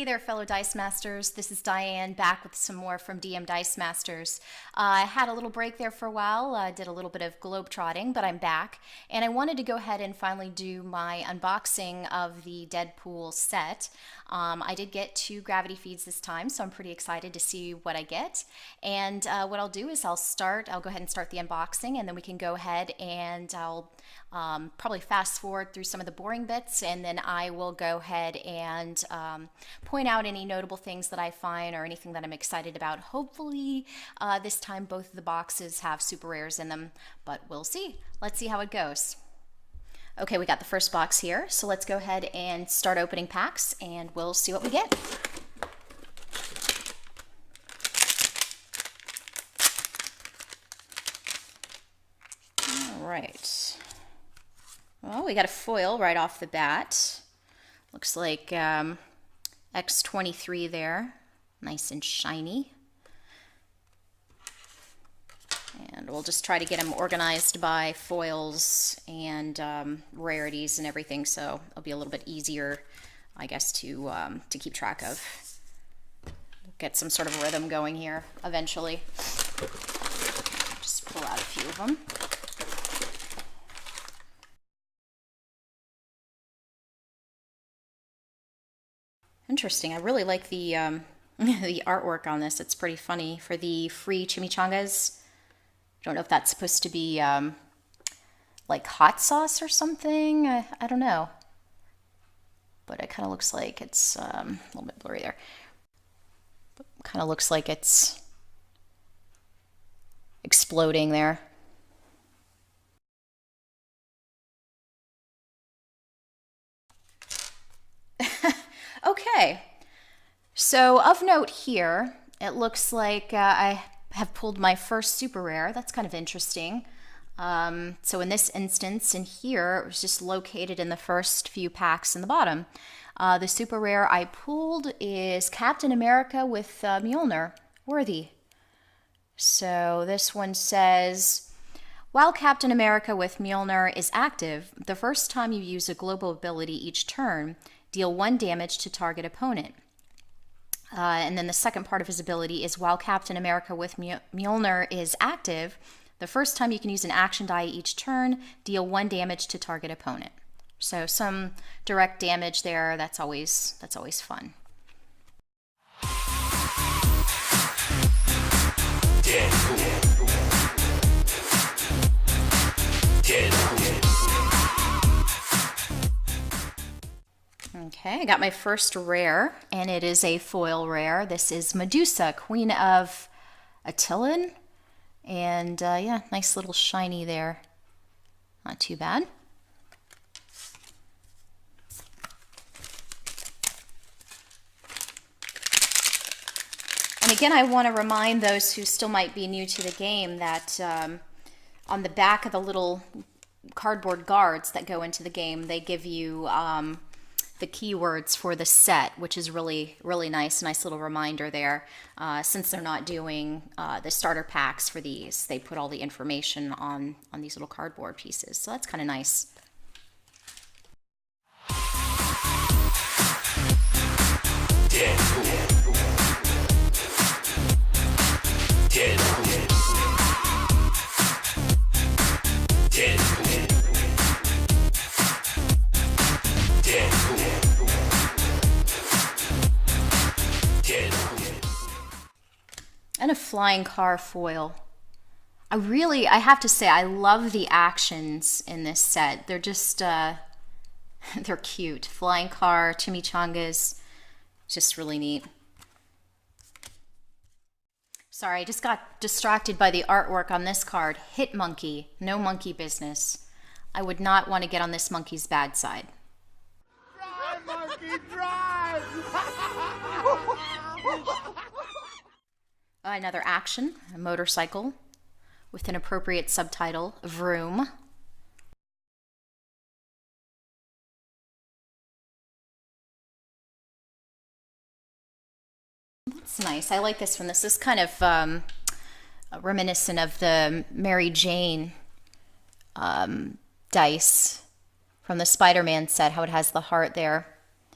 Hey there, fellow Dice Masters. This is Diane back with some more from DM Dice Masters. I had a little break there for a while, did a little bit of globetrotting, but I'm back. And I wanted to go ahead and finally do my unboxing of the Deadpool set. I did get 2 gravity feeds this time, so I'm pretty excited to see what I get. And what I'll do is I'll go ahead and start the unboxing, and then we can go ahead and I'll probably fast forward through some of the boring bits, and then I will go ahead and point out any notable things that I find or anything that I'm excited about. Hopefully this time both of the boxes have super rares in them, but we'll see. Let's see how it goes. Okay, we got the first box here, so let's go ahead and start opening packs and we'll see what we get. All right. Well, we got a foil right off the bat. Looks like X23 there, nice and shiny. And we'll just try to get them organized by foils and rarities and everything, so it'll be a little bit easier, I guess, to keep track of. Get some sort of rhythm going here eventually. Just pull out a few of them. Interesting. I really like the the artwork on this. It's pretty funny for the free chimichangas. Don't know if that's supposed to be like hot sauce or something. I don't know. But it kind of looks like it's a little bit blurry there. Kind of looks like it's exploding there. Okay, so of note here, it looks like I have pulled my first super rare. That's kind of interesting. So in this instance, in here, it was just located in the first few packs in the bottom. The super rare I pulled is Captain America with Mjolnir, worthy. So this one says, while Captain America with Mjolnir is active, the first time you use a global ability each turn, deal 1 damage to target opponent. And then the second part of his ability is while Captain America with Mjolnir is active, the first time you can use an action die each turn, deal 1 damage to target opponent. So some direct damage there. That's always fun. Deadpool. Okay, I got my first rare, and it is a foil rare. This is Medusa, Queen of Attilan. And yeah, nice little shiny there. Not too bad. And again, I want to remind those who still might be new to the game that on the back of the little cardboard guards that go into the game, they give you the keywords for the set, which is really nice little reminder there. Since they're not doing the starter packs for these, they put all the information on these little cardboard pieces, so that's kind of nice. Deadpool. Deadpool. Deadpool. And a flying car foil. I have to say, I love the actions in this set. They're just, they're cute. Flying car, chimichangas, just really neat. Sorry, I just got distracted by the artwork on this card. Hit monkey, no monkey business. I would not want to get on this monkey's bad side. Drive, monkey, drive! Another action, a motorcycle with an appropriate subtitle, Vroom. That's nice. I like this one. This is kind of reminiscent of the Mary Jane dice from the Spider-Man set, how it has the heart there.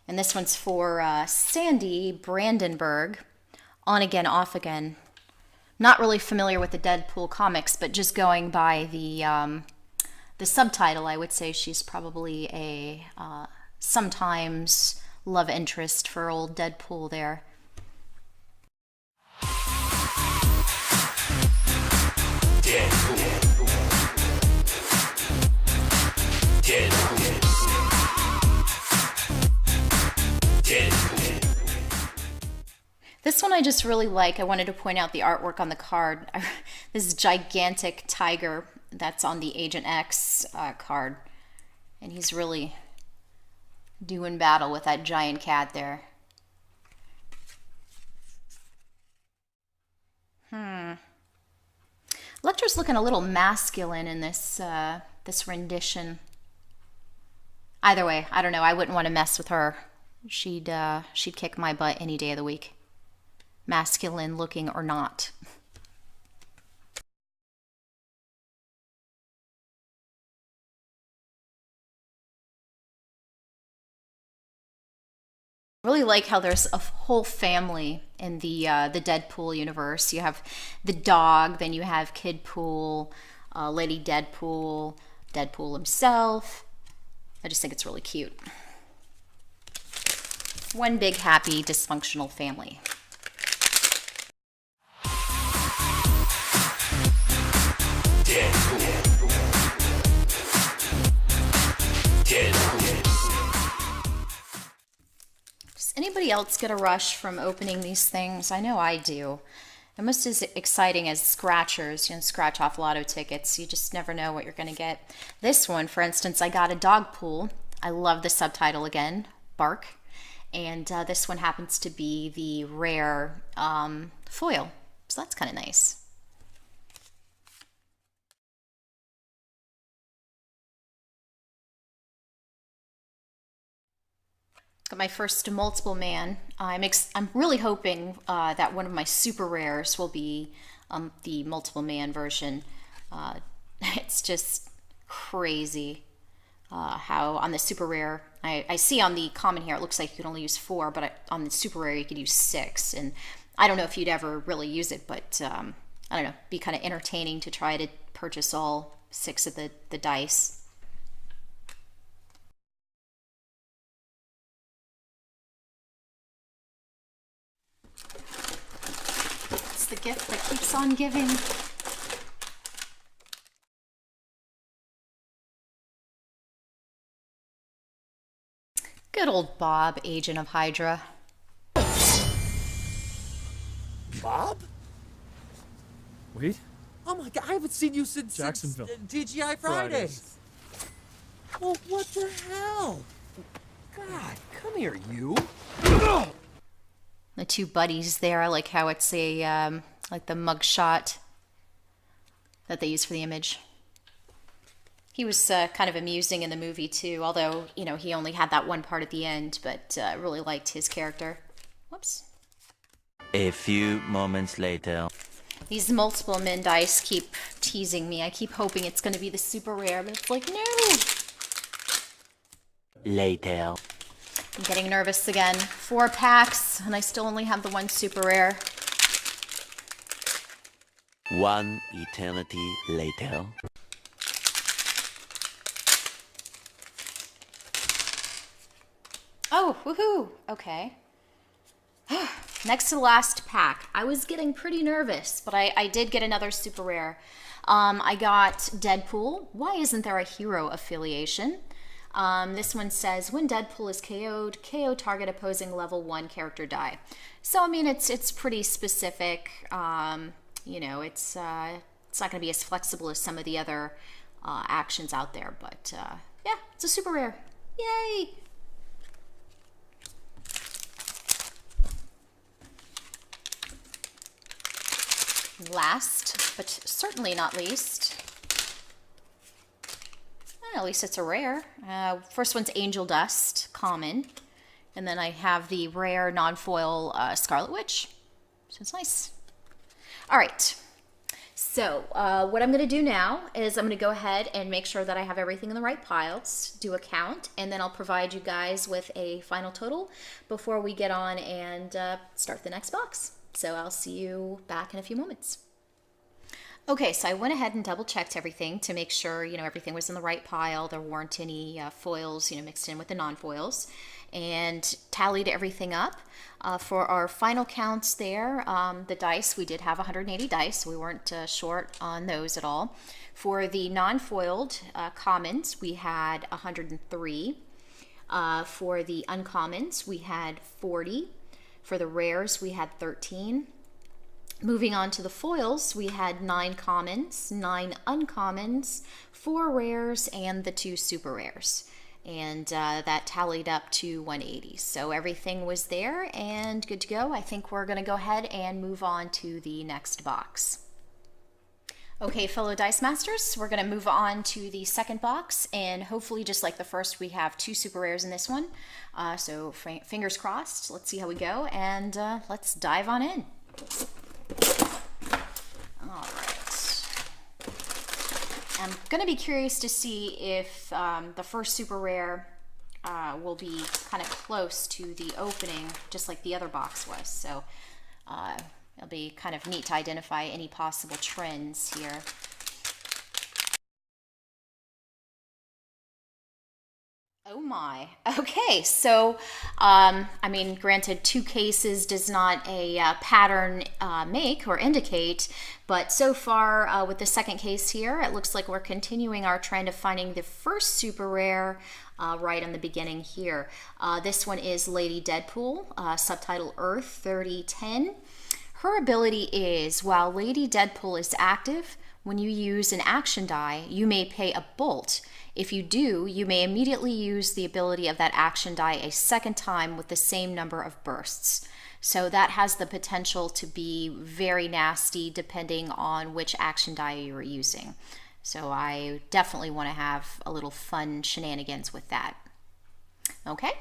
And this one's for Sandy Brandenburg. On again, off again. Not really familiar with the Deadpool comics, but just going by the subtitle, I would say she's probably a sometimes love interest for old Deadpool there. This one I just really like. I wanted to point out the artwork on the card. This gigantic tiger that's on the Agent X card. And he's really doing battle with that giant cat there. Electra's looking a little masculine in this this rendition. Either way, I don't know. I wouldn't want to mess with her. She'd kick my butt any day of the week. Masculine looking or not. I really like how there's a whole family in the Deadpool universe. You have the dog, then you have Kidpool, Lady Deadpool, Deadpool himself. I just think it's really cute. One big, happy, dysfunctional family. Does anybody else get a rush from opening these things? I know I do. Almost as exciting as scratchers, scratch off lotto tickets. You just never know what you're going to get. This one, for instance, I got a dog pool. I love the subtitle again, Bark. And this one happens to be the rare foil. So that's kind of nice. Got my first multiple man. I'm really hoping that one of my super rares will be the multiple man version. It's just crazy how on the super rare, I see on the common here it looks like you can only use 4, but on the super rare you could use 6. And I don't know if you'd ever really use it, but I don't know, be kind of entertaining to try to purchase all 6 of the dice. The gift that keeps on giving. Good old Bob, agent of Hydra. Bob? Wait? Oh my god, I haven't seen you since Jacksonville. TGI Fridays. Well, what the hell? God, come here, you. The two buddies there, I like how it's a like the mug shot that they use for the image. He was kind of amusing in the movie too, although he only had that one part at the end, but I really liked his character. Whoops. A few moments later. These multiple men dice keep teasing me. I keep hoping it's going to be the super rare, but it's like, no. Later. I'm getting nervous again. 4 packs, and I still only have the one super rare. One eternity later. Oh, woohoo! Okay. Next to the last pack. I was getting pretty nervous, but I did get another super rare. I got Deadpool. Why isn't there a hero affiliation? This one says, when Deadpool is KO'd, KO target opposing level 1 character die. So, I mean, it's pretty specific. It's not going to be as flexible as some of the other actions out there. But, yeah, it's a super rare. Yay! Last, but certainly not least, at least it's a rare. First one's Angel Dust, common. And then I have the rare non-foil Scarlet Witch. So it's nice. All right. So what I'm going to do now is I'm going to go ahead and make sure that I have everything in the right piles, do a count, and then I'll provide you guys with a final total before we get on and start the next box. So I'll see you back in a few moments. Okay, so I went ahead and double checked everything to make sure, everything was in the right pile. There weren't any foils, mixed in with the non-foils, and tallied everything up. For our final counts there, the dice, we did have 180 dice. So we weren't short on those at all. For the non-foiled commons, we had 103. For the uncommons, we had 40. For the rares, we had 13. Moving on to the foils, we had 9 commons, 9 uncommons, 4 rares, and the 2 super rares. And that tallied up to 180. So everything was there and good to go. I think we're going to go ahead and move on to the next box. Okay, fellow Dice Masters, we're going to move on to the second box, and hopefully just like the first, we have 2 super rares in this one. So fingers crossed. Let's see how we go, and let's dive on in. All right. I'm going to be curious to see if the first super rare will be kind of close to the opening, just like the other box was. So it'll be kind of neat to identify any possible trends here. Oh my. Okay, so granted, 2 cases does not a pattern make or indicate, but so far with the second case here, it looks like we're continuing our trend of finding the first super rare right on the beginning here. This one is Lady Deadpool, subtitle Earth 3010. Her ability is, while Lady Deadpool is active, when you use an action die, you may pay a bolt. If you do, you may immediately use the ability of that action die a second time with the same number of bursts. So that has the potential to be very nasty depending on which action die you are using. So I definitely want to have a little fun shenanigans with that. Okay?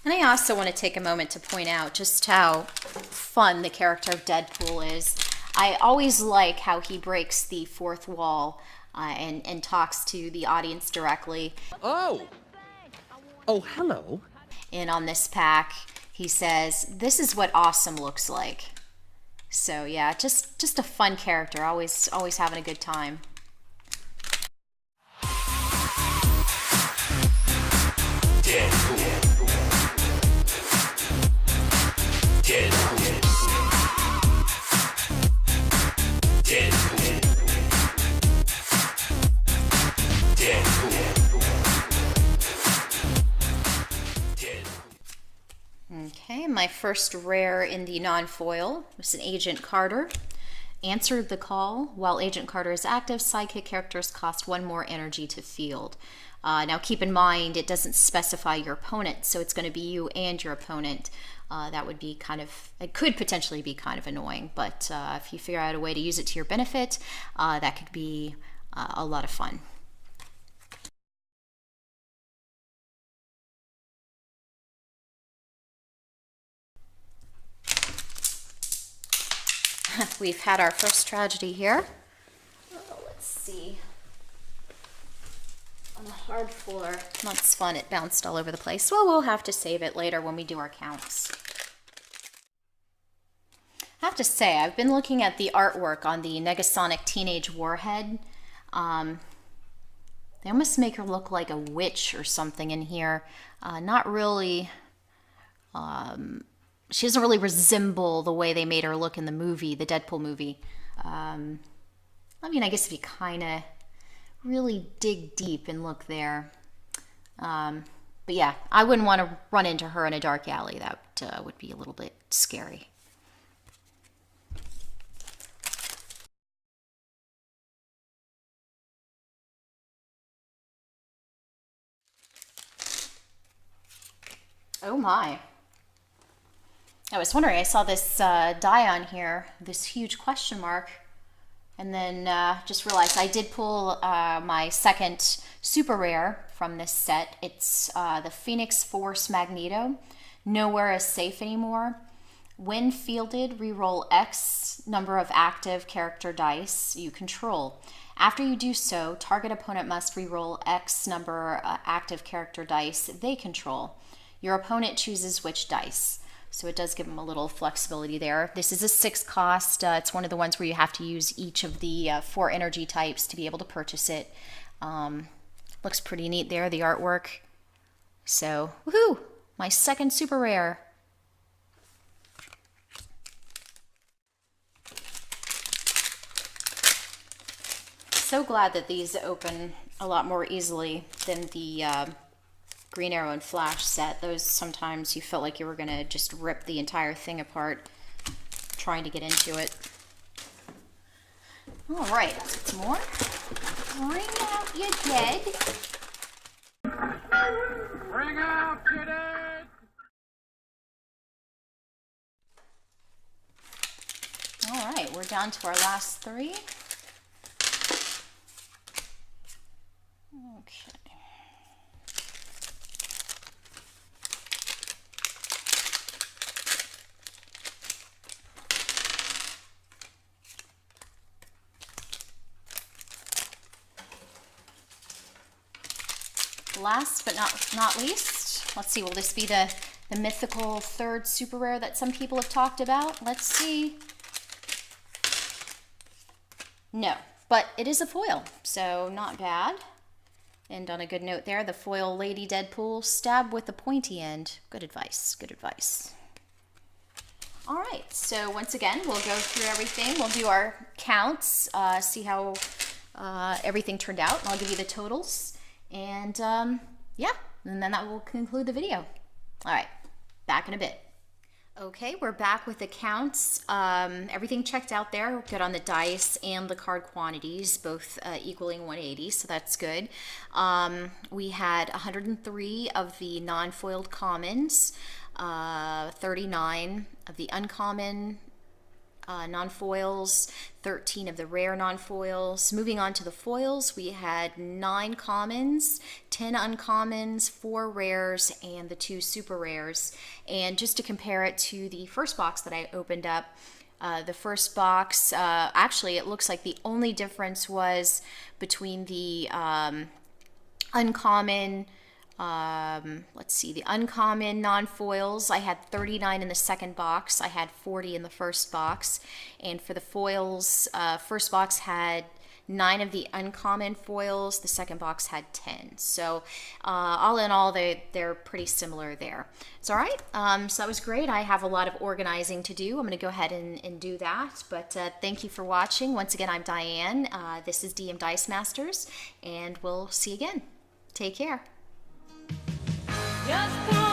And I also want to take a moment to point out just how fun the character of Deadpool is. I always like how he breaks the fourth wall and talks to the audience directly. Oh, hello. And on this pack, he says, "This is what awesome looks like." So yeah, just a fun character, always having a good time. Okay, my first rare in the non-foil was an Agent Carter. Answered the call. While Agent Carter is active, sidekick characters cost 1 more energy to field. Now keep in mind, it doesn't specify your opponent, so it's going to be you and your opponent. That would be it could potentially be kind of annoying, but if you figure out a way to use it to your benefit, that could be a lot of fun. We've had our first tragedy here. Let's see. On the hard floor. That's fun. It bounced all over the place. Well, we'll have to save it later when we do our counts. I have to say, I've been looking at the artwork on the Negasonic Teenage Warhead. They almost make her look like a witch or something in here. Not really... she doesn't really resemble the way they made her look in the movie, the Deadpool movie. I guess if you kind of really dig deep and look there. But yeah, I wouldn't want to run into her in a dark alley. That would be a little bit scary. Oh my. I was wondering, I saw this die on here, this huge question mark. And then just realized I did pull my second super rare from this set. It's the Phoenix Force Magneto. Nowhere is safe anymore. When fielded, reroll X number of active character dice you control. After you do so, target opponent must reroll X number active character dice they control. Your opponent chooses which dice. So it does give them a little flexibility there. This is a 6 cost. It's one of the ones where you have to use each of the 4 energy types to be able to purchase it. Looks pretty neat there, the artwork. So, woohoo! My second super rare. So glad that these open a lot more easily than the Green Arrow and Flash set. Those sometimes you felt like you were going to just rip the entire thing apart trying to get into it. All right, let's get some more. Bring out your dead. Bring out your dead! All right, we're down to our last 3. Okay. Last but not least, let's see, will this be the mythical 3rd super rare that some people have talked about? Let's see. No, but it is a foil, so not bad. And on a good note there, the foil Lady Deadpool, stab with the pointy end. Good advice, good advice. All right, so once again, we'll go through everything. We'll do our counts, see how everything turned out, and I'll give you the totals. And yeah, and then that will conclude the video. All right, back in a bit. Okay, we're back with the counts. Everything checked out there. Good on the dice and the card quantities, both equaling 180, so that's good. We had 103 of the non-foiled commons, 39 of the uncommon non-foils, 13 of the rare non-foils. Moving on to the foils, we had 9 commons, 10 uncommons, 4 rares, and the 2 super rares. And just to compare it to the first box that I opened up, the first box, actually it looks like the only difference was between the uncommon, let's see, the uncommon non-foils. I had 39 in the second box. I had 40 in the first box. And for the foils, first box had 9 of the uncommon foils. The second box had 10. So all in all, they're pretty similar there. It's all right. So that was great. I have a lot of organizing to do. I'm going to go ahead and do that. But thank you for watching. Once again, I'm Diane. This is DM Dice Masters, and we'll see you again. Take care. Just